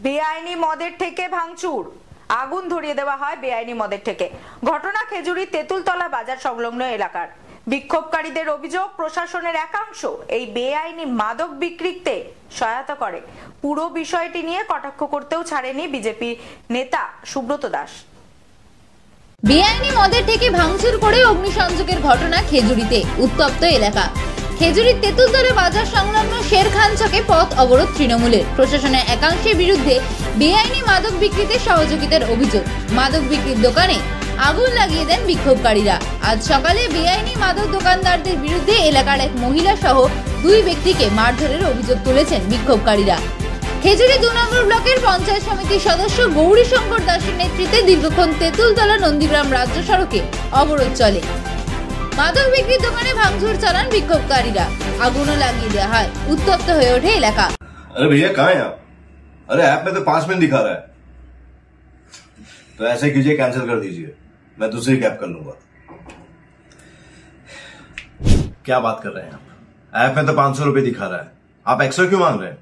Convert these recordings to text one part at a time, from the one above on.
বেআইনি মদের থেকে ভাঙচুর, আগুন ধরিয়ে দেওয়া হয় বেআইনি মদের থেকে। ঘটনা খেজুরি তেঁতুলতলা বাজার সংলগ্ন এলাকার। বিক্ষোভকারীদের অভিযোগ, প্রশাসনের একাংশ এই বেআইনি মাদক বিক্রিতে সহায়তা করে। পুরো বিষয়টি নিয়ে কটাক্ষ করতেও ছাড়েনি বিজেপি নেতা সুব্রত দাস। বেআইনি মদের থেকে ভাঙচুর করে অগ্নিসংযোগের ঘটনা খেজুরিতে। উত্তপ্ত এলাকা। খেজুরির তেঁতুলতলা বাজার সংলগ্ন শেরখান চকে পথ অবরোধ তৃণমূলের। প্রশাসনের একাংশের বিরুদ্ধে বেআইনি মাদক বিক্রিতে সহযোগিতার অভিযোগ। মাদক বিক্রির দোকানে আগুন লাগিয়ে দেন বিক্ষোভকারীরা। আজ সকালে বেআইনি মাদক দোকানদারদের বিরুদ্ধে এলাকার এক মহিলা সহ 2 ব্যক্তিকে মারধরের অভিযোগ তুলেছেন বিক্ষোভকারীরা। খেজুরি 2 নম্বর ব্লকের পঞ্চায়েত সমিতির সদস্য গৌরীশঙ্কর দাসের নেতৃত্বে দীর্ঘক্ষণ তেঁতুলতলা নন্দীগ্রাম রাজ্য সড়কে অবরোধ চলে। মাদক বিক্রির দোকানে ভাঙচুর চালান বিক্ষোভকারীরা। আগুনও লাগিয়ে দেওয়া হয়। উত্তপ্ত হয়ে ওঠে এলাকা। अरे भैया कहाँ हैं आप? अरे ऐप में तो 5 मिनट दिखा रहा है। तो ऐसे कीजिए, कैंसिल कर दीजिए, मैं दूसरी कैब कर लूंगा। क्या बात कर रहे हैं आप? ऐप में तो 500 रुपए दिखा रहा है, आप एक्स्ट्रा क्यों मांग रहे हैं?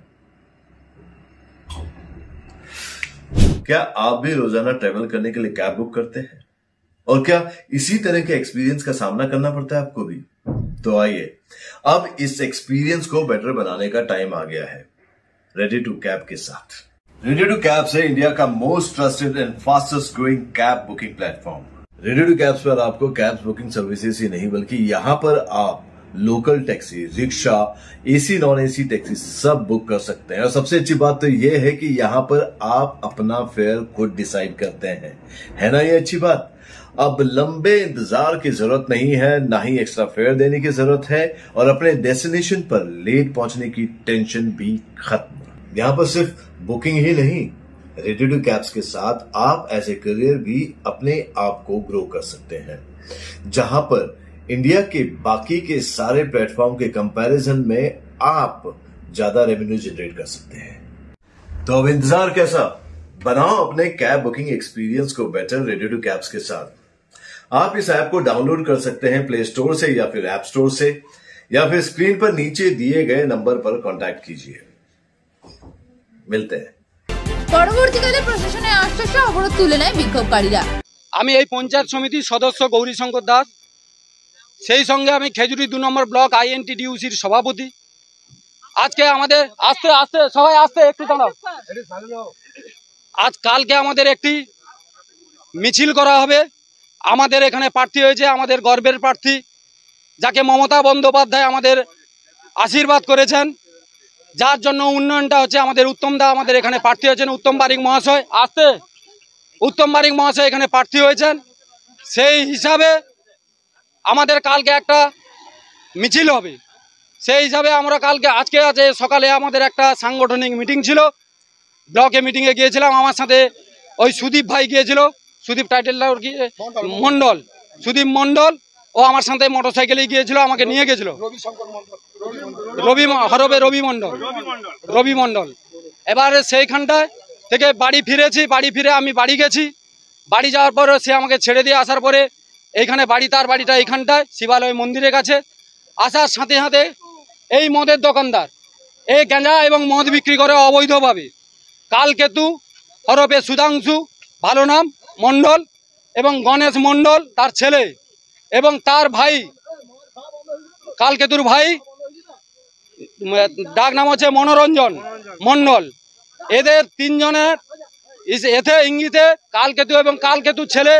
क्या आप भी रोजाना ट्रेवल करने के लिए कैब बुक करते हैं? और क्या इसी तरह के एक्सपीरियंस का सामना करना पड़ता है आपको भी? तो आइए, अब इस एक्सपीरियंस को बेटर बनाने का टाइम आ गया है रेडी टू कैब के साथ। रेडी टू कैब से इंडिया का most trusted and fastest growing cab booking platform. Ready to cabs पर आपको कैब बुकिंग सर्विसेज ही नहीं बल्कि यहाँ पर आप local taxi, rickshaw, AC non AC taxi सब बुक कर सकते हैं। और सबसे अच्छी बात तो यह है कि यहाँ पर आप अपना फेयर खुद डिसाइड करते हैं। है ना ये अच्छी बात? अब लंबे इंतजार की जरूरत नहीं है, ना ही एक्स्ट्रा फेयर देने की जरूरत है, और अपने डेस्टिनेशन पर लेट पहुंचने की टेंशन भी खत्म। यहाँ पर सिर्फ बुकिंग ही नहीं, रेडी टू कैब्स के साथ आप एज ए करियर भी अपने आप को ग्रो कर सकते हैं, जहां पर इंडिया के बाकी के सारे प्लेटफॉर्म के कंपैरिजन में आप ज्यादा रेवेन्यू जनरेट कर सकते हैं। तो अब इंतजार कैसा? बनाओ अपने कैब बुकिंग एक्सपीरियंस को बेटर रेडी टू कैब्स के साथ। आप इस ऐप को डाउनलोड कर सकते हैं प्ले स्टोर से या फिर ऐप स्टोर से, या फिर स्क्रीन पर नीचे दिए गए नंबर पर कांटेक्ट कीजिए। मिलते हैं। পরবর্তীকালে প্রশাসনের আশ্বাসে অবরোধ তুলে নেয় বিক্ষোভকারীরা। আমি এই পঞ্চায়েত সমিতির সদস্য গৌরীশঙ্কর দাস, সেই সঙ্গে আমি খেজুরি 2 নম্বর ব্লক INTDUCর সভাপতি। আজকে আমাদের আস্তে সবাই আস্তে একটু দাঁড়াও। আজ কালকে আমাদের একটি মিছিল করা হবে। আমাদের এখানে প্রার্থী হয়েছে আমাদের গর্বের প্রার্থী, যাকে মমতা বন্দ্যোপাধ্যায় আমাদের আশীর্বাদ করেছেন, যার জন্য উন্নয়নটা হচ্ছে। আমাদের উত্তম দা আমাদের এখানে প্রার্থী হয়েছেন, উত্তম বারিক মহাশয়। উত্তম বারিক মহাশয় এখানে প্রার্থী হয়েছেন। সেই হিসাবে আমাদের কালকে একটা মিছিল হবে। সেই হিসাবে আমরা আজকে সকালে আমাদের একটা সাংগঠনিক মিটিং ছিল, ব্লকে মিটিংয়ে গিয়েছিলাম। আমার সাথে ওই সুদীপ ভাই গিয়েছিল, সুদীপ টাইটেলটা ওর কি মন্ডল, সুদীপ মন্ডল, ও আমার সাথে মোটর সাইকেলে গিয়েছিল, আমাকে নিয়ে গেছিল রবি মন্ডল। এবারে সেইখানটায় থেকে বাড়ি ফিরেছি। বাড়ি ফিরে আমি বাড়ি গেছি। বাড়ি যাওয়ার পরে সে আমাকে ছেড়ে দিয়ে আসার পরে এইখানে তার বাড়িটা এইখানটায় শিবালয় মন্দিরের কাছে। আসার সাথে সাথে এই মদের দোকানদার এই গাঁজা এবং মদ বিক্রি করে অবৈধভাবে কালকেতু হরপে সুধাংশু, ভালো নাম মণ্ডল, এবং গণেশ মণ্ডল তার ছেলে, এবং তার ভাই কালকেতুর ভাই ডাক নাম হচ্ছে মনোরঞ্জন মণ্ডল। এদের 3 জনের এতে ইঙ্গিতে কালকেতু এবং কালকেতুর ছেলে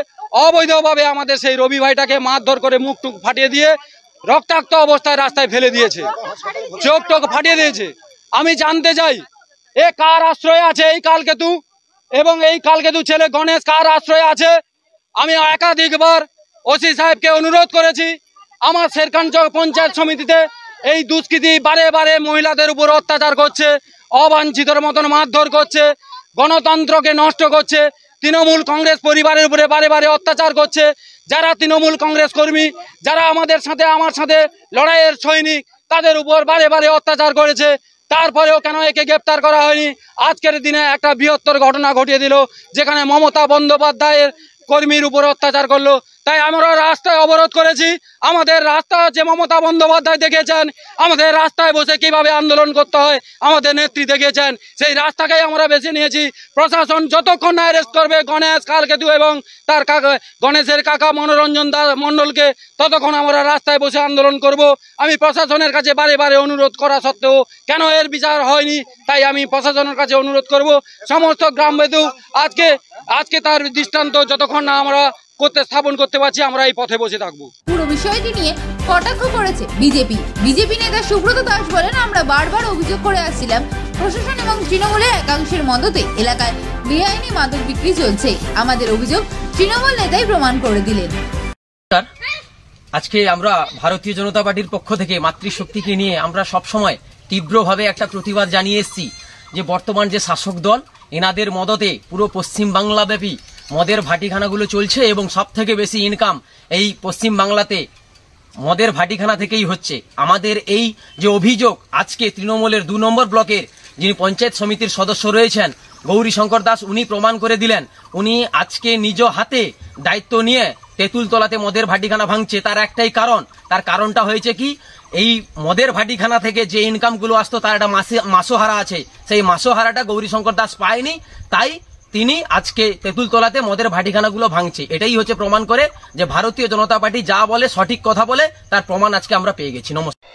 অবৈধভাবে আমাদের সেই রবি ভাইটাকে মারধর করে মুখ টুক ফাটিয়ে দিয়ে রক্তাক্ত অবস্থায় রাস্তায় ফেলে দিয়েছে, চোখ টোক ফাটিয়ে দিয়েছে। আমি জানতে চাই এ কার আশ্রয়ে আছে এই কালকেতু, এবং এই কালকেতু ছেলে গণেশ কার আশ্রয়ে আছে? আমি একাধিকবার ওসি সাহেবকে অনুরোধ করেছি। আমার শেরখানচক পঞ্চায়েত সমিতিতে এই দুষ্কৃতী বারে বারে মহিলাদের উপর অত্যাচার করছে, অবাঞ্ছিতর মতন মারধর করছে, গণতন্ত্রকে নষ্ট করছে, তৃণমূল কংগ্রেস পরিবারের উপরে বারে বারে অত্যাচার করছে। যারা তৃণমূল কংগ্রেস কর্মী, যারা আমার সাথে লড়াইয়ের সৈনিক, তাদের উপর বারে বারে অত্যাচার করেছে। তারপরেও কেন একে গ্রেপ্তার করা হয়নি? আজকের দিনে একটা বৃহত্তর ঘটনা ঘটিয়ে দিল, যেখানে মমতা বন্দ্যোপাধ্যায়ের কর্মীর উপর অত্যাচার করলো। তাই আমরা রাস্তায় অবরোধ করেছি। আমাদের রাস্তা যে মমতা বন্দ্যোপাধ্যায় দেখেছেন, আমাদের রাস্তায় বসে কিভাবে আন্দোলন করতে হয় আমাদের নেত্রী দেখেছেন, সেই রাস্তাকেই আমরা বেছে নিয়েছি। প্রশাসন যতক্ষণ না অ্যারেস্ট করবে গণেশ কালকেতু এবং তার কাকা গণেশের কাকা মনোরঞ্জন মণ্ডলকে, ততক্ষণ আমরা রাস্তায় বসে আন্দোলন করব। আমি প্রশাসনের কাছে বারে বারে অনুরোধ করা সত্ত্বেও কেন এর বিচার হয়নি, তাই আমি প্রশাসনের কাছে অনুরোধ করব সমস্ত গ্রামবাসী আজকে তার দৃষ্টান্ত যতক্ষণ না আমরা স্থাপন করতে পারছি আমরা এই পথে বসে থাকবো। পুরো বিষয়টি নিয়ে কটাক্ষ করেছে বিজেপি নেতা সুব্রত দাস বলেন, আমরা বারবার অভিযোগ করে আসছিলাম প্রশাসন এবং তৃণমূলের একাংশের মদতে এলাকায় বেআইনি মাদক বিক্রি চলছে। আমাদের অভিযোগ তৃণমূল নেতাই প্রমাণ করে দিলেন। আজকে আমরা ভারতীয় জনতা পার্টির পক্ষ থেকে মাতৃশক্তিকে নিয়ে আমরা সবসময় তীব্রভাবে একটা প্রতিবাদ জানিয়ে এসেছি যে বর্তমান যে শাসক দল এনাদের মদতে পুরো পশ্চিম বাংলাব্যাপী মদের ভাটিখানাগুলো চলছে এবং সব থেকে বেশি ইনকাম এই পশ্চিম বাংলাতে মদের ভাটিখানা থেকেই হচ্ছে। আমাদের এই যে অভিযোগ আজকে তৃণমূলের 2 নম্বর ব্লকের যিনি পঞ্চায়েত সমিতির সদস্য রয়েছেন গৌরীশঙ্কর দাস, উনি প্রমাণ করে দিলেন। উনি আজকে নিজ হাতে দায়িত্ব নিয়ে তেঁতুলতলাতে মদের ভাটিখানা ভাঙছে। তার একটাই কারণ, তার কারণটা হয়েছে কি, এই মদের ভাটিখানা থেকে যে ইনকামগুলো আসতো তার একটা মাসোহারা আছে, সেই মাসোহারাটা গৌরীশঙ্কর দাস পায়নি, তাই তিনি আজকে তেঁতুলতলাতে মদের ভাটিখানাগুলো ভাঙছে। এটাই হচ্ছে প্রমাণ করে যে ভারতীয় জনতা পার্টি যা বলে সঠিক কথা বলে, তার প্রমাণ আজকে আমরা পেয়ে গেছি। নমস্কার।